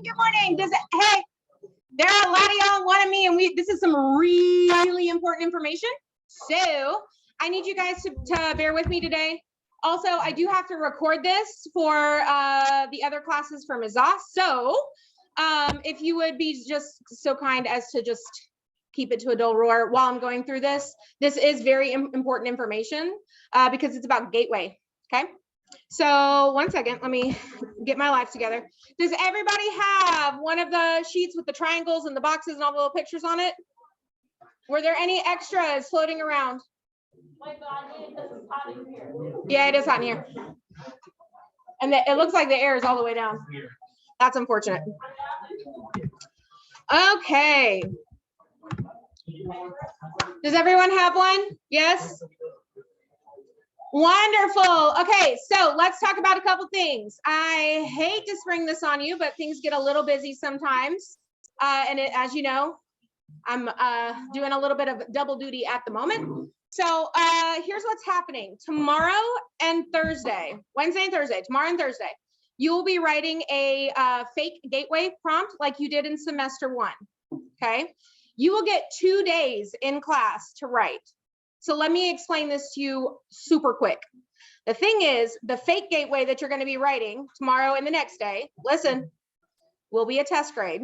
Good morning. Hey, there are a lot of y'all wanting me, and this is some really important information. So I need you guys to bear with me today. Also, I do have to record this for the other classes for Ms. Zoss. So if you would be just so kind as to just keep it to a dull roar while I'm going through this. This is very important information because it's about Gateway, okay? So 1 second, let me get my life together. Does everybody have one of the sheets with the triangles and the boxes and all the little pictures on it? Were there any extras floating around? My God, this is hot in here. Yeah, it is hot in here. And it looks like the air is all the way down. That's unfortunate. Okay. Does everyone have one? Yes? Wonderful. Okay, so let's talk about a couple things. I hate to spring this on you, but things get a little busy sometimes. As you know, I'm doing a little bit of double duty at the moment. So here's what's happening. Tomorrow and Thursday, Wednesday and Thursday, tomorrow and Thursday, you will be writing a fake gateway prompt like you did in semester 1, okay? You will get 2 days in class to write. So let me explain this to you super quick. The thing is, the fake gateway that you're going to be writing tomorrow and the next day, listen, will be a test grade,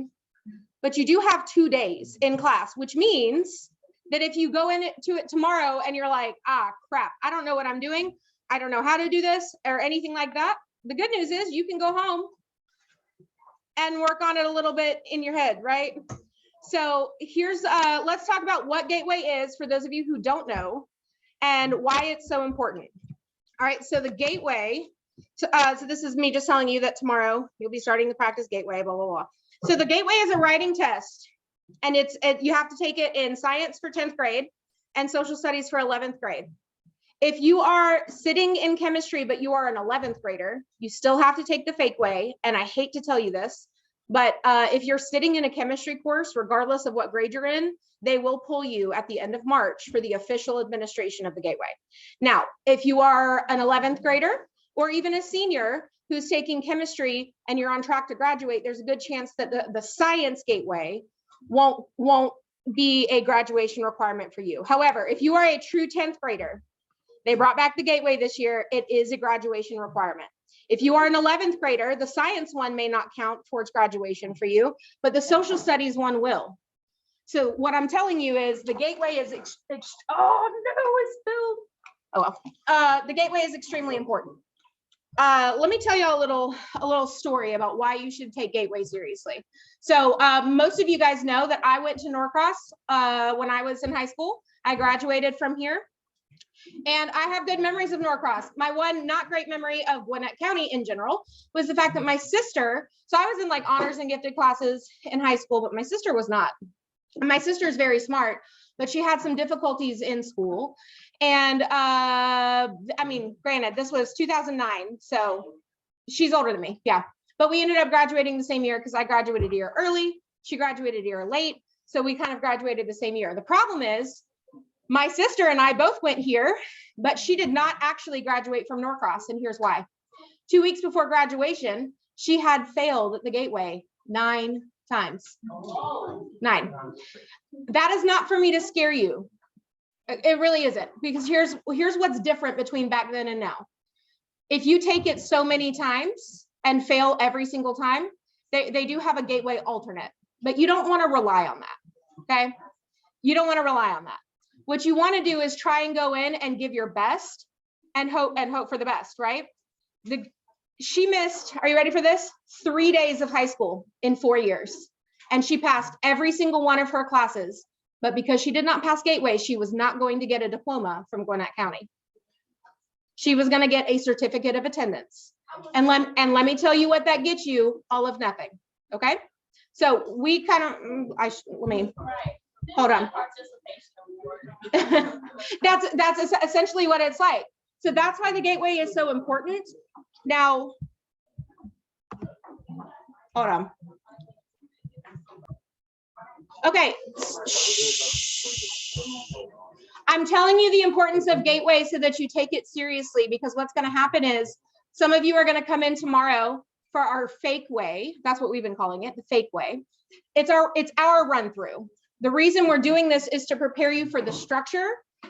but you do have 2 days in class, which means that if you go into it tomorrow and you're like, ah, crap, I don't know what I'm doing, I don't know how to do this or anything like that, the good news is you can go home and work on it a little bit in your head, right? So here's, let's talk about what Gateway is for those of you who don't know and why it's so important. All right, so the Gateway, so this is me just telling you that tomorrow you'll be starting to practice Gateway, blah, blah, blah. So the Gateway is a writing test, and you have to take it in science for 10th grade and social studies for 11th grade. If you are sitting in chemistry, but you are an 11th grader, you still have to take the Fakeway, and I hate to tell you this, but if you're sitting in a chemistry course, regardless of what grade you're in, they will pull you at the end of March for the official administration of the Gateway. Now, if you are an 11th grader or even a senior who's taking chemistry and you're on track to graduate, there's a good chance that the science Gateway won't be a graduation requirement for you. However, if you are a true 10th grader, they brought back the Gateway this year, it is a graduation requirement. If you are an 11th grader, the science one may not count towards graduation for you, but the social studies one will. So what I'm telling you is the Gateway is, oh no, it's spilled. Oh well, the Gateway is extremely important. Let me tell you a little story about why you should take Gateway seriously. So most of you guys know that I went to Norcross when I was in high school. I graduated from here. And I have good memories of Norcross. My one not great memory of Gwinnett County in general was the fact that my sister, so I was in like honors and gifted classes in high school, but my sister was not. And my sister is very smart, but she had some difficulties in school. And I mean, granted, this was 2009, so she's older than me, yeah. But we ended up graduating the same year because I graduated a year early, she graduated a year late, so we kind of graduated the same year. The problem is, my sister and I both went here, but she did not actually graduate from Norcross, and here's why. 2 weeks before graduation, she had failed the Gateway 9 times. 9. That is not for me to scare you. It really isn't, because here's what's different between back then and now. If you take it so many times and fail every single time, they do have a Gateway alternate, but you don't want to rely on that, okay? You don't want to rely on that. What you want to do is try and go in and give your best and hope for the best, right? She missed, are you ready for this? 3 days of high school in 4 years. And she passed every single one of her classes. But because she did not pass Gateway, she was not going to get a diploma from Gwinnett County. She was going to get a certificate of attendance. And let me tell you what that gets you, all of nothing, okay? So we kind of, let me, hold on. That's essentially what it's like. So that's why the Gateway is so important. Now, hold on. Okay. I'm telling you the importance of Gateway so that you take it seriously, because what's going to happen is some of you are going to come in tomorrow for our Fakeway. That's what we've been calling it, the Fakeway. It's our run through. The reason we're doing this is to prepare you for the structure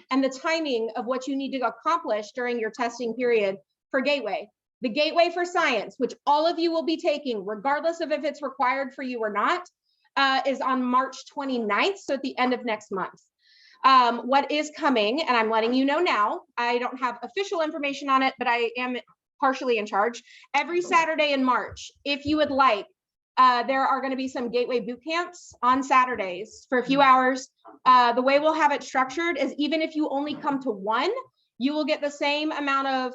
and the timing of what you need to accomplish during your testing period for Gateway. The Gateway for Science, which all of you will be taking, regardless of if it's required for you or not, is on March 29th, so at the end of next month. What is coming, and I'm letting you know now, I don't have official information on it, but I am partially in charge. Every Saturday in March, if you would like, there are going to be some Gateway boot camps on Saturdays for a few hours. The way we'll have it structured is even if you only come to one, you will get the same amount of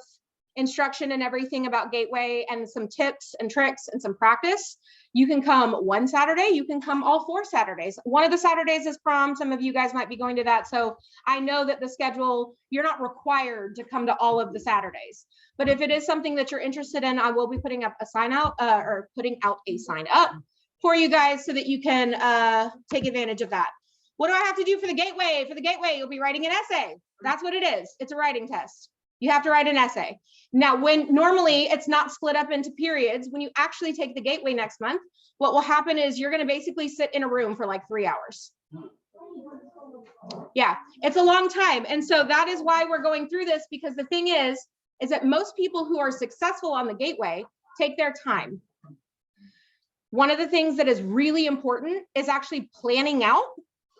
instruction and everything about Gateway and some tips and tricks and some practice. You can come one Saturday, you can come all 4 Saturdays. One of the Saturdays is prom. Some of you guys might be going to that. So I know that the schedule, you're not required to come to all of the Saturdays. But if it is something that you're interested in, I will be putting up a sign out or putting out a sign up for you guys so that you can take advantage of that. What do I have to do for the Gateway? For the Gateway, you'll be writing an essay. That's what it is. It's a writing test. You have to write an essay. Now, when normally it's not split up into periods, when you actually take the Gateway next month, what will happen is you're going to basically sit in a room for like 3 hours. Yeah, it's a long time. And so that is why we're going through this, because the thing is that most people who are successful on the Gateway take their time. One of the things that is really important is actually planning out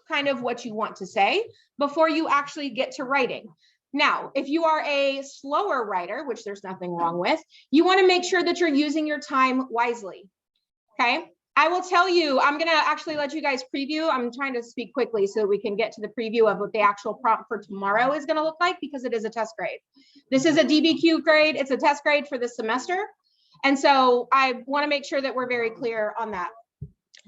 kind of what you want to say before you actually get to writing. Now, if you are a slower writer, which there's nothing wrong with, you want to make sure that you're using your time wisely. Okay. I will tell you, I'm going to actually let you guys preview. I'm trying to speak quickly so that we can get to the preview of what the actual prompt for tomorrow is going to look like, because it is a test grade. This is a DBQ grade. It's a test grade for this semester. And so I want to make sure that we're very clear on that.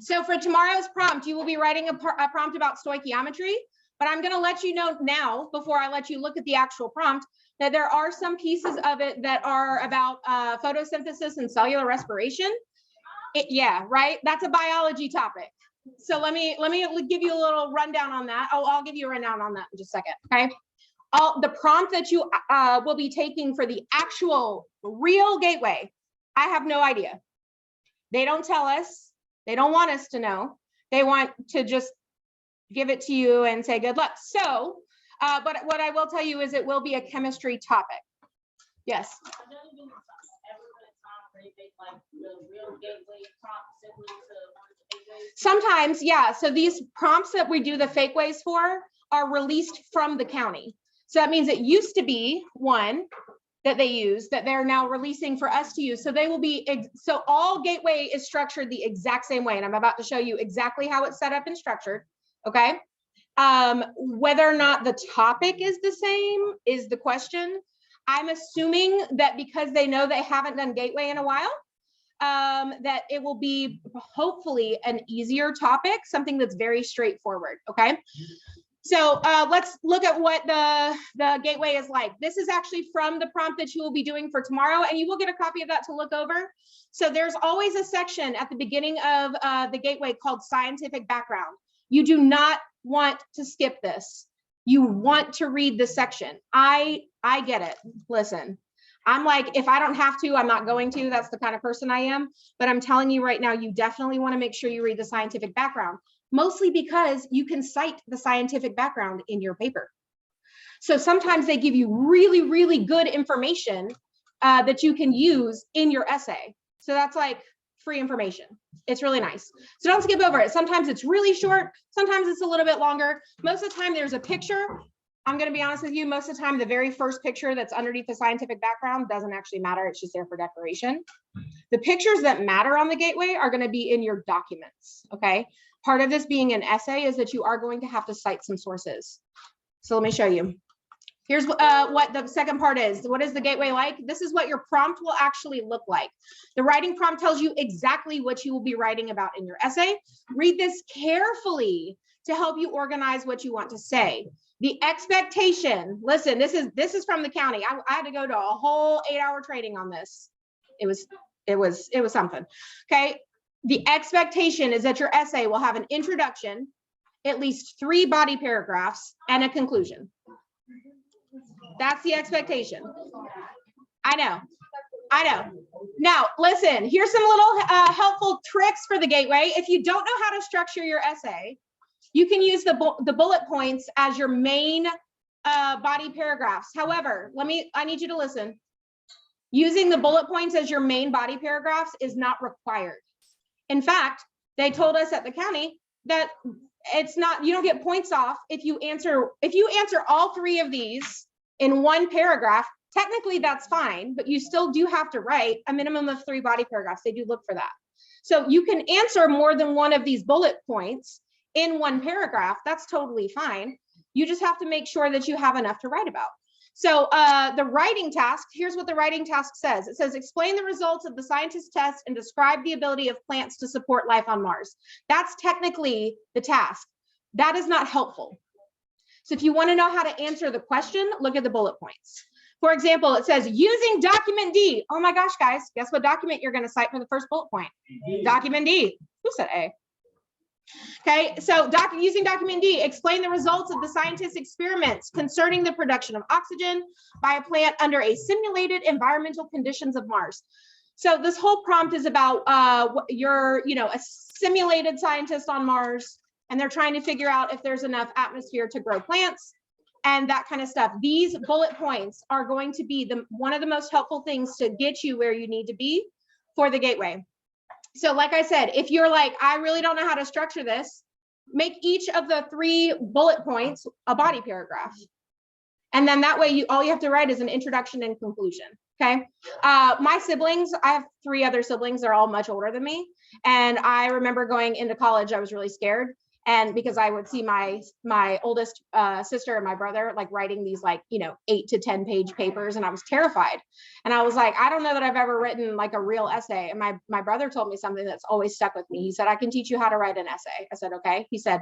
So for tomorrow's prompt, you will be writing a prompt about stoichiometry. But I'm going to let you know now, before I let you look at the actual prompt, that there are some pieces of it that are about photosynthesis and cellular respiration. Yeah, right. That's a biology topic. So let me give you a little rundown on that. I'll give you a rundown on that in just a second. Okay. The prompt that you will be taking for the actual real Gateway, I have no idea. They don't tell us. They don't want us to know. They want to just give it to you and say good luck. So, but what I will tell you is it will be a chemistry topic. Yes. Sometimes, yeah. So these prompts that we do the Fakeways for are released from the county. So that means it used to be one that they use that they're now releasing for us to use. So they will be, so all Gateway is structured the exact same way. And I'm about to show you exactly how it's set up and structured. Okay. Whether or not the topic is the same is the question. I'm assuming that because they know they haven't done Gateway in a while, that it will be hopefully an easier topic, something that's very straightforward. Okay. So let's look at what the Gateway is like. This is actually from the prompt that you will be doing for tomorrow, and you will get a copy of that to look over. So there's always a section at the beginning of the Gateway called scientific background. You do not want to skip this. You want to read this section. I get it. Listen, I'm like, if I don't have to, I'm not going to. That's the kind of person I am. But I'm telling you right now, you definitely want to make sure you read the scientific background, mostly because you can cite the scientific background in your paper. So sometimes they give you really, really good information that you can use in your essay. So that's like free information. It's really nice. So don't skip over it. Sometimes it's really short. Sometimes it's a little bit longer. Most of the time there's a picture. I'm going to be honest with you. Most of the time, the very first picture that's underneath the scientific background doesn't actually matter. It's just there for decoration. The pictures that matter on the Gateway are going to be in your documents. Okay. Part of this being an essay is that you are going to have to cite some sources. So let me show you. Here's what the second part is. What is the Gateway like? This is what your prompt will actually look like. The writing prompt tells you exactly what you will be writing about in your essay. Read this carefully to help you organize what you want to say. The expectation, listen, this is from the county. I had to go to a whole 8-hour training on this. It was something. Okay. The expectation is that your essay will have an introduction, at least 3 body paragraphs, and a conclusion. That's the expectation. I know. I know. Now, listen, here's some little helpful tricks for the gateway. If you don't know how to structure your essay, you can use the bullet points as your main body paragraphs. However, I need you to listen. Using the bullet points as your main body paragraphs is not required. In fact, they told us at the county that it's not, you don't get points off if you answer all three of these in one paragraph. Technically that's fine, but you still do have to write a minimum of 3 body paragraphs. They do look for that. So you can answer more than one of these bullet points in one paragraph. That's totally fine. You just have to make sure that you have enough to write about. So the writing task, here's what the writing task says. It says, explain the results of the scientist test and describe the ability of plants to support life on Mars. That's technically the task. That is not helpful. So if you want to know how to answer the question, look at the bullet points. For example, it says using document D. Oh my gosh, guys, guess what document you're going to cite for the first bullet point? Document D. Who said A? Okay, so using document D, explain the results of the scientists' experiments concerning the production of oxygen by a plant under a simulated environmental conditions of Mars. So this whole prompt is about you're, a simulated scientist on Mars, and they're trying to figure out if there's enough atmosphere to grow plants and that kind of stuff. These bullet points are going to be one of the most helpful things to get you where you need to be for the gateway. So like I said, if you're like, I really don't know how to structure this, make each of the 3 bullet points a body paragraph. And then that way all you have to write is an introduction and conclusion. Okay. My siblings, I have 3 other siblings. They're all much older than me. And I remember going into college, I was really scared. And because I would see my oldest sister and my brother like writing these 8 to 10 page papers, and I was terrified. And I was like, I don't know that I've ever written like a real essay. And my brother told me something that's always stuck with me. He said, I can teach you how to write an essay. I said, okay. He said,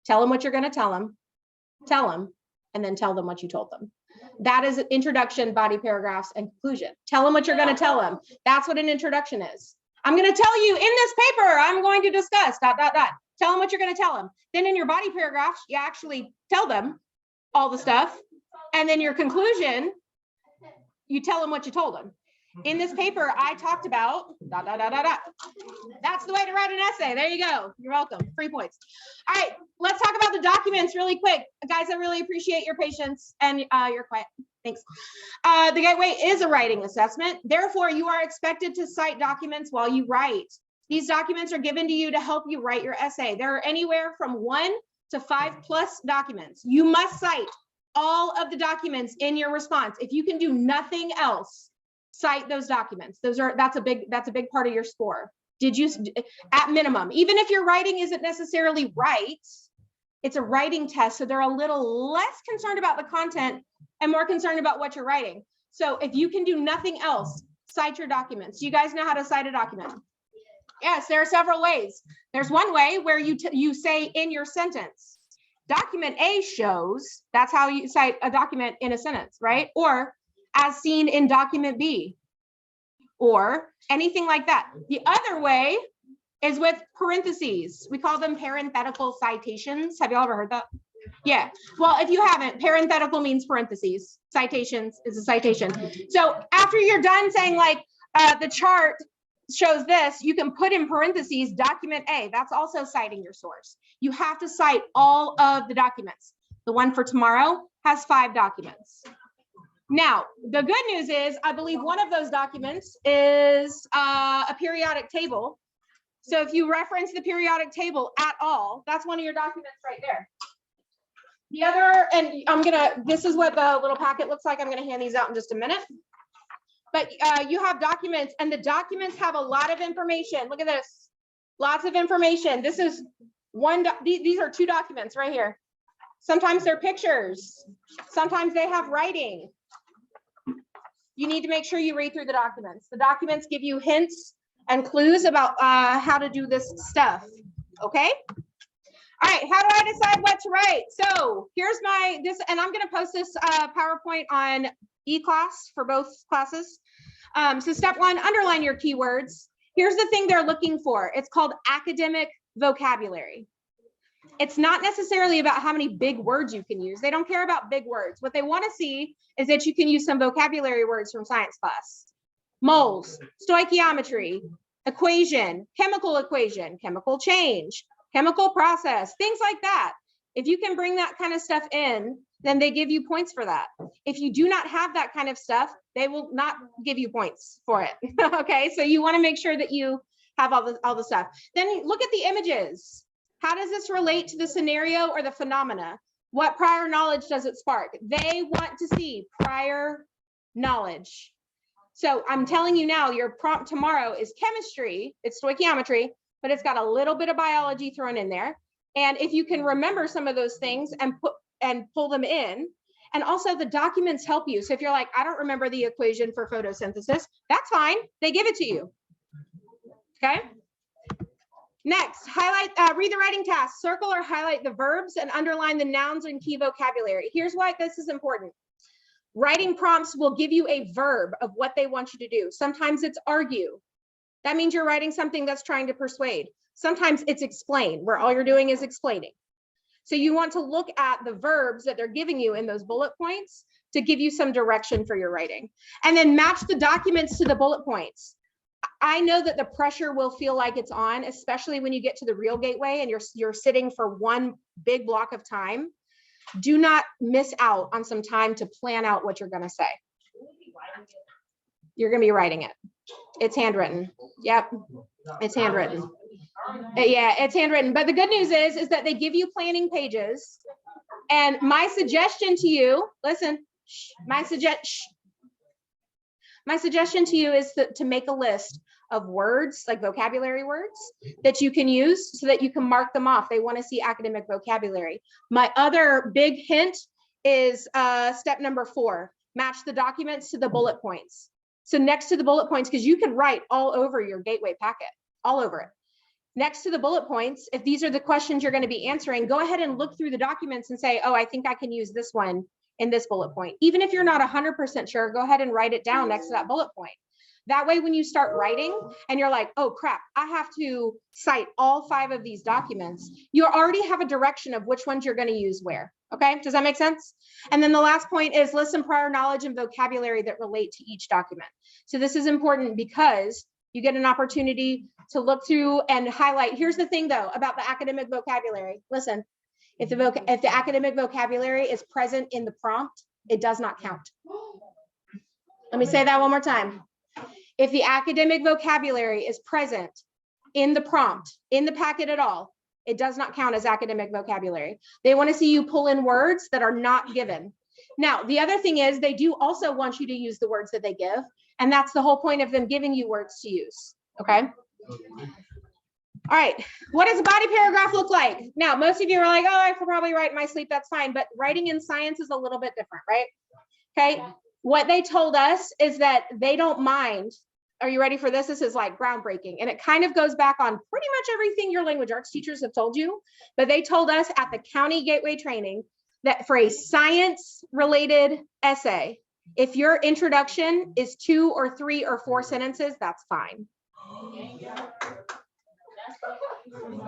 tell them what you're going to tell them, and then tell them what you told them. That is an introduction, body paragraphs, and conclusion. Tell them what you're going to tell them. That's what an introduction is. I'm going to tell you in this paper, I'm going to discuss ... Tell them what you're going to tell them. Then in your body paragraphs, you actually tell them all the stuff. And then your conclusion, you tell them what you told them. In this paper, I talked about ... That's the way to write an essay. There you go. You're welcome. 3 points. All right, let's talk about the documents really quick. Guys, I really appreciate your patience and your quiet. Thanks. The Gateway is a writing assessment. Therefore, you are expected to cite documents while you write. These documents are given to you to help you write your essay. There are anywhere from 1 to 5+ documents. You must cite all of the documents in your response. If you can do nothing else, cite those documents. That's a big part of your score. Did you, at minimum, even if your writing isn't necessarily right, it's a writing test, so they're a little less concerned about the content and more concerned about what you're writing. So if you can do nothing else, cite your documents. Do you guys know how to cite a document? Yes, there are several ways. There's one way where you say in your sentence, document A shows, that's how you cite a document in a sentence, right? Or as seen in document B, or anything like that. The other way is with parentheses. We call them parenthetical citations. Have you all ever heard that? Yeah. Well, if you haven't, parenthetical means parentheses. Citations is a citation. So after you're done saying like the chart shows this, you can put in parentheses document A. That's also citing your source. You have to cite all of the documents. The one for tomorrow has 5 documents. Now, the good news is I believe one of those documents is a periodic table. So if you reference the periodic table at all, that's one of your documents right there. The other, and this is what the little packet looks like. I'm gonna hand these out in just a minute. But you have documents, and the documents have a lot of information. Look at this, lots of information. This is these are 2 documents right here. Sometimes they're pictures. Sometimes they have writing. You need to make sure you read through the documents. The documents give you hints and clues about how to do this stuff, okay? All right, how do I decide what to write? So here's and I'm gonna post this PowerPoint on eClass for both classes. So step 1, underline your keywords. Here's the thing they're looking for. It's called academic vocabulary. It's not necessarily about how many big words you can use. They don't care about big words. What they want to see is that you can use some vocabulary words from science class. moles, stoichiometry, equation, chemical change, chemical process, things like that. If you can bring that kind of stuff in, then they give you points for that. If you do not have that kind of stuff, they will not give you points for it. Okay, so you want to make sure that you have all the stuff. Then look at the images. How does this relate to the scenario or the phenomena? What prior knowledge does it spark? They want to see prior knowledge. So I'm telling you now, your prompt tomorrow is chemistry, it's stoichiometry, but it's got a little bit of biology thrown in there. And if you can remember some of those things and pull them in, and also the documents help you. So if you're like, I don't remember the equation for photosynthesis, that's fine. They give it to you. Okay. Next, read the writing task. Circle or highlight the verbs and underline the nouns and key vocabulary. Here's why this is important. Writing prompts will give you a verb of what they want you to do. Sometimes it's argue. That means you're writing something that's trying to persuade. Sometimes it's explain, where all you're doing is explaining. So you want to look at the verbs that they're giving you in those bullet points to give you some direction for your writing. And then match the documents to the bullet points. I know that the pressure will feel like it's on, especially when you get to the real gateway and you're sitting for one big block of time. Do not miss out on some time to plan out what you're going to say. You're going to be writing it. It's handwritten. Yep. It's handwritten. Yeah, it's handwritten. But the good news is that they give you planning pages. And my suggestion to you, listen, my suggestion to you is to make a list of words, like vocabulary words that you can use so that you can mark them off. They want to see academic vocabulary. My other big hint is step number 4, match the documents to the bullet points. So next to the bullet points, because you can write all over your gateway packet, all over it. Next to the bullet points, if these are the questions you're going to be answering, go ahead and look through the documents and say, oh, I think I can use this one in this bullet point. Even if you're not 100% sure, go ahead and write it down next to that bullet point. That way, when you start writing and you're like, oh crap, I have to cite all 5 of these documents, you already have a direction of which ones you're going to use where. Okay, does that make sense? And then the last point is list some prior knowledge and vocabulary that relate to each document. So this is important because you get an opportunity to look through and highlight. Here's the thing though about the academic vocabulary. Listen, if the academic vocabulary is present in the prompt, it does not count. Let me say that one more time. If the academic vocabulary is present in the prompt, in the packet at all, it does not count as academic vocabulary. They want to see you pull in words that are not given. Now, the other thing is they do also want you to use the words that they give, and that's the whole point of them giving you words to use, okay? All right, what does a body paragraph look like? Now, most of you are like, oh, I could probably write in my sleep, that's fine, but writing in science is a little bit different, right? Okay, what they told us is that they don't mind. Are you ready for this? This is like groundbreaking, and it kind of goes back on pretty much everything your language arts teachers have told you, but they told us at the county gateway training that for a science related essay, if your introduction is 2 or 3 or 4 sentences, that's fine.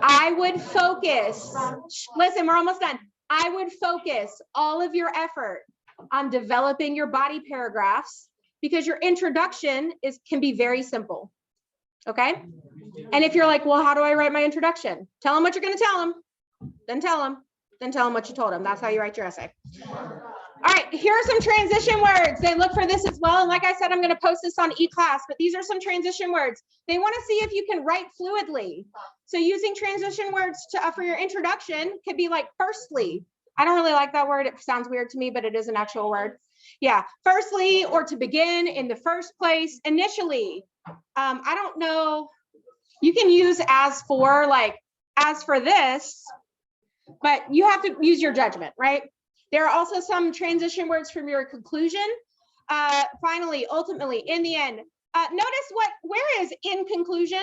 I would focus, listen, we're almost done. I would focus all of your effort on developing your body paragraphs because your introduction can be very simple, okay? And if you're like, well, how do I write my introduction? Tell them what you're gonna tell them, then tell them what you told them. That's how you write your essay. All right, here are some transition words. They look for this as well. And like I said, I'm going to post this on eClass, but these are some transition words. They want to see if you can write fluidly. So using transition words for your introduction could be like firstly. I don't really like that word. It sounds weird to me, but it is an actual word. Yeah, firstly, or to begin, in the first place, initially. I don't know. You can use as for, like as for this, but you have to use your judgment, right? There are also some transition words from your conclusion. Finally, ultimately, in the end. Notice where is in conclusion?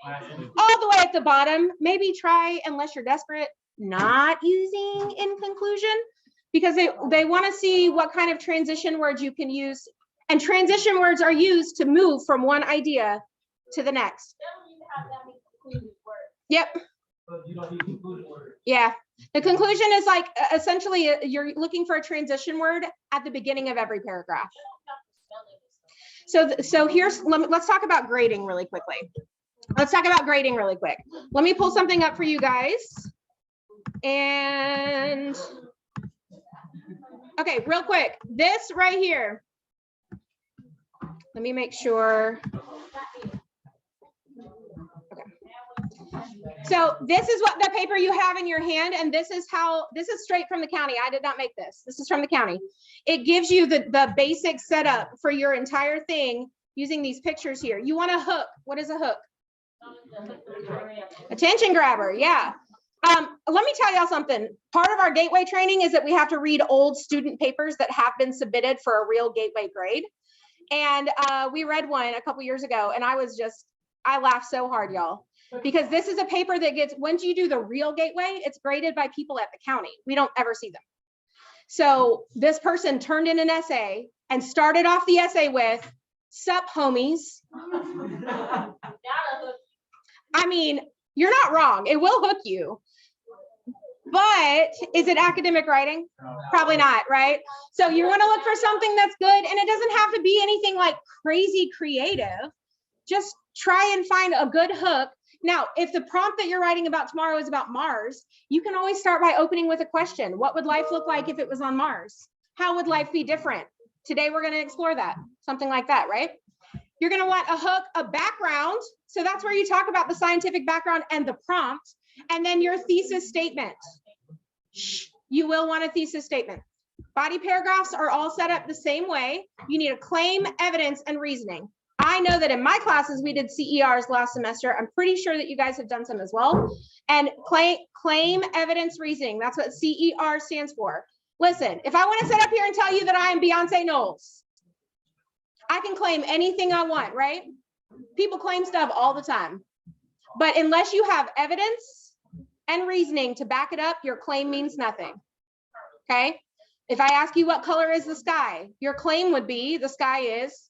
All the way at the bottom. Maybe try, unless you're desperate, not using in conclusion, because they want to see what kind of transition words you can use. And transition words are used to move from one idea to the next. Yep. You don't need concluded word. Yeah. The conclusion is like essentially you're looking for a transition word at the beginning of every paragraph. So here's, let's talk about grading really quickly. Let's talk about grading really quick. Let me pull something up for you guys. And okay, real quick, this right here. Let me make sure. Okay. So this is what the paper you have in your hand, and this is straight from the county. I did not make this. This is from the county. It gives you the basic setup for your entire thing using these pictures here. You want a hook. What is a hook? Attention grabber, yeah. Let me tell y'all something. Part of our gateway training is that we have to read old student papers that have been submitted for a real gateway grade. And we read one a couple years ago, and I laughed so hard, y'all, because this is a paper that gets, once you do the real gateway, it's graded by people at the county. We don't ever see them. So this person turned in an essay and started off the essay with, "Sup, homies." I mean, you're not wrong. It will hook you. But is it academic writing? Probably not, right? So you want to look for something that's good, and it doesn't have to be anything like crazy creative. Just try and find a good hook. Now, if the prompt that you're writing about tomorrow is about Mars, you can always start by opening with a question. What would life look like if it was on Mars? How would life be different? Today, we're going to explore that, something like that, right? You're going to want a hook, a background. So that's where you talk about the scientific background and the prompt, and then your thesis statement. You will want a thesis statement. Body paragraphs are all set up the same way. You need a claim, evidence, and reasoning. I know that in my classes, we did CERs last semester. I'm pretty sure that you guys have done some as well. And claim, evidence, reasoning. That's what CER stands for. Listen, if I want to sit up here and tell you that I am Beyonce Knowles, I can claim anything I want, right? People claim stuff all the time. But unless you have evidence and reasoning to back it up, your claim means nothing. Okay? If I ask you what color is the sky, your claim would be the sky is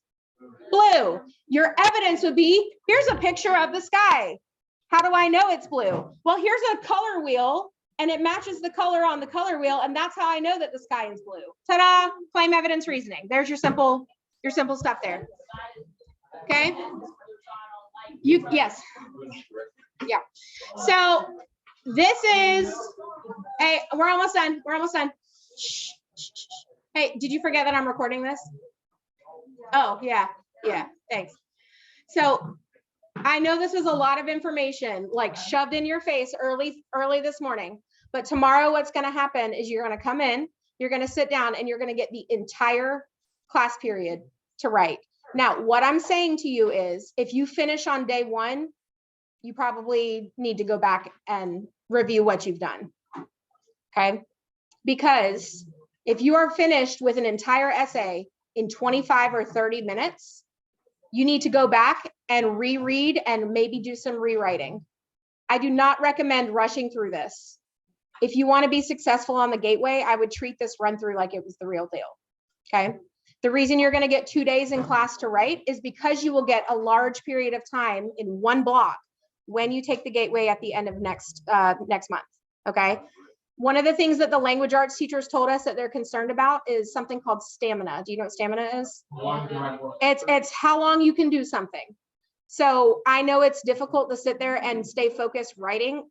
blue. Your evidence would be, here's a picture of the sky. How do I know it's blue? Well, here's a color wheel and it matches the color on the color wheel, and that's how I know that the sky is blue. Ta-da! Claim, evidence, reasoning. There's your simple stuff there. Okay? Yes. Yeah. So this is, hey, we're almost done. We're almost done. Shh. Hey, did you forget that I'm recording this? Oh, yeah. Yeah, thanks. So I know this is a lot of information, like shoved in your face early this morning, but tomorrow what's going to happen is you're going to come in, you're going to sit down, and you're going to get the entire class period to write. Now, what I'm saying to you is, if you finish on day one, you probably need to go back and review what you've done, okay? Because if you are finished with an entire essay in 25 or 30 minutes, you need to go back and reread and maybe do some rewriting. I do not recommend rushing through this. If you want to be successful on the gateway, I would treat this run through like it was the real deal, okay? The reason you're going to get 2 days in class to write is because you will get a large period of time in one block when you take the gateway at the end of next month, okay? One of the things that the language arts teachers told us that they're concerned about is something called stamina. Do you know what stamina is? It's how long you can do something. So I know it's difficult to sit there and stay focused writing.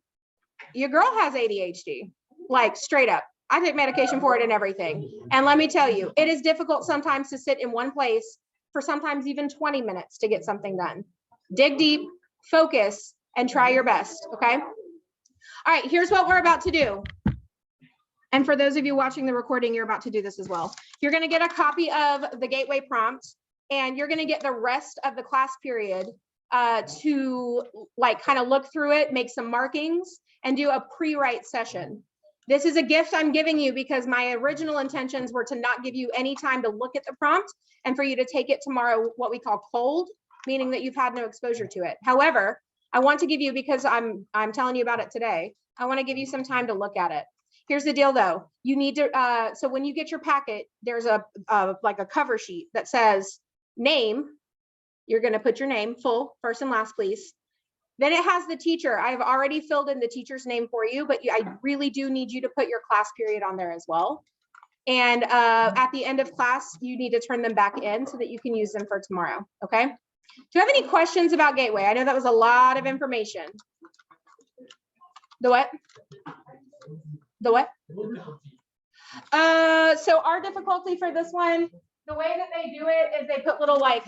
Your girl has ADHD, like straight up. I take medication for it and everything. And let me tell you, it is difficult sometimes to sit in one place for sometimes even 20 minutes to get something done. Dig deep, focus, and try your best, okay? All right, here's what we're about to do. And for those of you watching the recording, you're about to do this as well. You're gonna get a copy of the gateway prompt, and you're gonna get the rest of the class period to like kind of look through it, make some markings, and do a pre-write session. This is a gift I'm giving you because my original intentions were to not give you any time to look at the prompt and for you to take it tomorrow, what we call cold, meaning that you've had no exposure to it. However, I want to give you, because I'm telling you about it today, I want to give you some time to look at it. Here's the deal though. You need to, so when you get your packet, there's like a cover sheet that says name. You're going to put your name, full, first and last, please. Then it has the teacher. I've already filled in the teacher's name for you, but I really do need you to put your class period on there as well. And at the end of class, you need to turn them back in so that you can use them for tomorrow, okay? Do you have any questions about Gateway? I know that was a lot of information. The what? The what? So our difficulty for this one, the way that they do it is they put little like,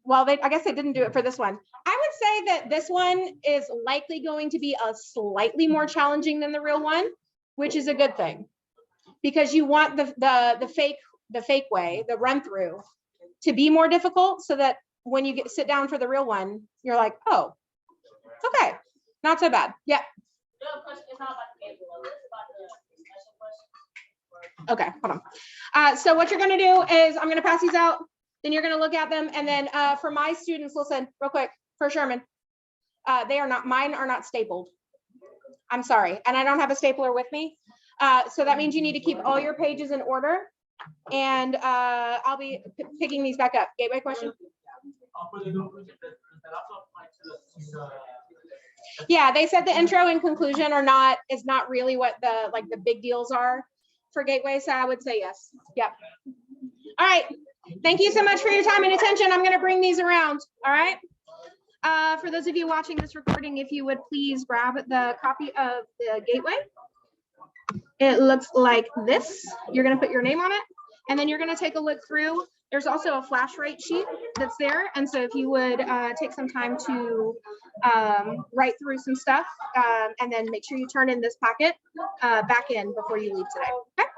well, I guess they didn't do it for this one. I would say that this one is likely going to be a slightly more challenging than the real one, which is a good thing, because you want the Fakeway, the run through, to be more difficult so that when you sit down for the real one, you're like, oh, okay, not so bad. Yeah. Okay, hold on. So what you're going to do is I'm going to pass these out. Then you're going to look at them. And then for my students, listen real quick for Sherman. Mine are not stapled. I'm sorry. And I don't have a stapler with me. So that means you need to keep all your pages in order. And I'll be picking these back up. Gateway question? Yeah, they said the intro and conclusion is not really what the big deals are for Gateway. So I would say yes. Yep. All right. Thank you so much for your time and attention. I'm going to bring these around. All right. For those of you watching this recording, if you would please grab the copy of the Gateway. It looks like this. You're going to put your name on it, and then you're going to take a look through. There's also a flash rate sheet that's there. And so if you would take some time to write through some stuff, and then make sure you turn in this packet back in before you leave today. Okay.